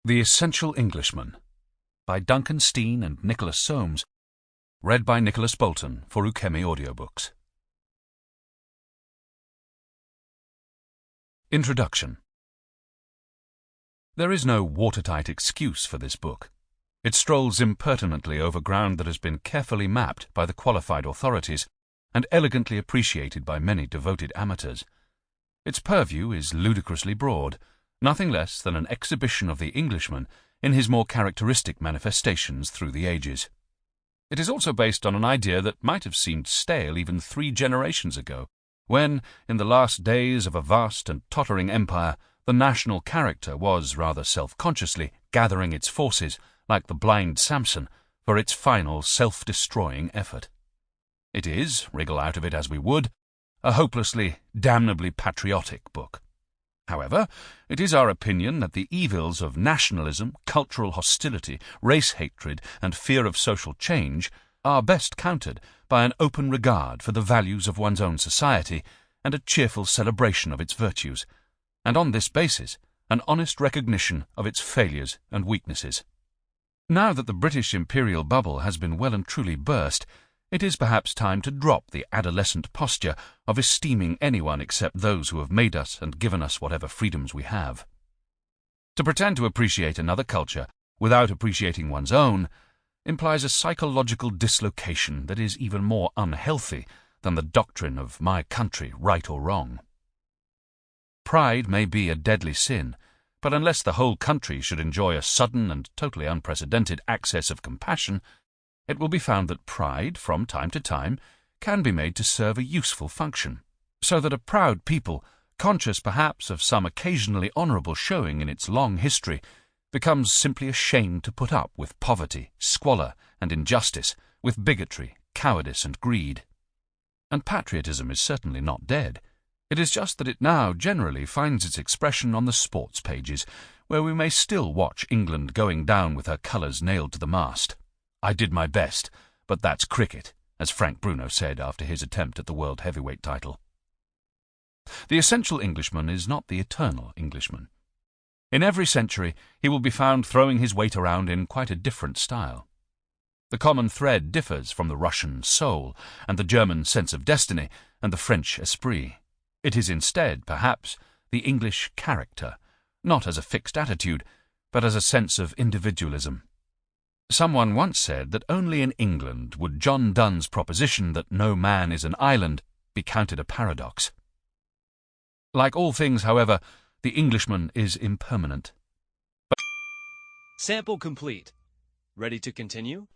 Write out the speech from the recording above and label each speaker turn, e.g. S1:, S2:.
S1: The Essential Englishman by Duncan Steen and Nicholas Soames, read by Nicholas Boulton for Ukemi Audiobooks. Introduction. There is no watertight excuse for this book. It strolls impertinently over ground that has been carefully mapped by the qualified authorities and elegantly appreciated by many devoted amateurs. Its purview is ludicrously broad, nothing less than an exhibition of the Englishman in his more characteristic manifestations through the ages. It is also based on an idea that might have seemed stale even 3 generations ago, when, in the last days of a vast and tottering empire, the national character was, rather self-consciously, gathering its forces, like the blind Samson, for its final self-destroying effort. It is, wriggle out of it as we would, a hopelessly, damnably patriotic book. However, it is our opinion that the evils of nationalism, cultural hostility, race hatred, and fear of social change are best countered by an open regard for the values of one's own society and a cheerful celebration of its virtues, and on this basis, an honest recognition of its failures and weaknesses. Now that the British imperial bubble has been well and truly burst, it is perhaps time to drop the adolescent posture of esteeming anyone except those who have made us and given us whatever freedoms we have. To pretend to appreciate another culture without appreciating one's own implies a psychological dislocation that is even more unhealthy than the doctrine of my country, right or wrong. Pride may be a deadly sin, but unless the whole country should enjoy a sudden and totally unprecedented access of compassion, it will be found that pride, from time to time, can be made to serve a useful function, so that a proud people, conscious perhaps of some occasionally honourable showing in its long history, becomes simply ashamed to put up with poverty, squalor, and injustice, with bigotry, cowardice, and greed. And patriotism is certainly not dead. It is just that it now generally finds its expression on the sports pages, where we may still watch England going down with her colours nailed to the mast. I did my best, but that's cricket, as Frank Bruno said after his attempt at the world heavyweight title. The Essential Englishman is not the eternal Englishman. In every century, he will be found throwing his weight around in quite a different style. The common thread differs from the Russian soul, and the German sense of destiny, and the French esprit. It is instead, perhaps, the English character, not as a fixed attitude, but as a sense of individualism. Someone once said that only in England would John Donne's proposition that no man is an island be counted a paradox. Like all things, however, the Englishman is impermanent.
S2: Sample complete. Ready to continue?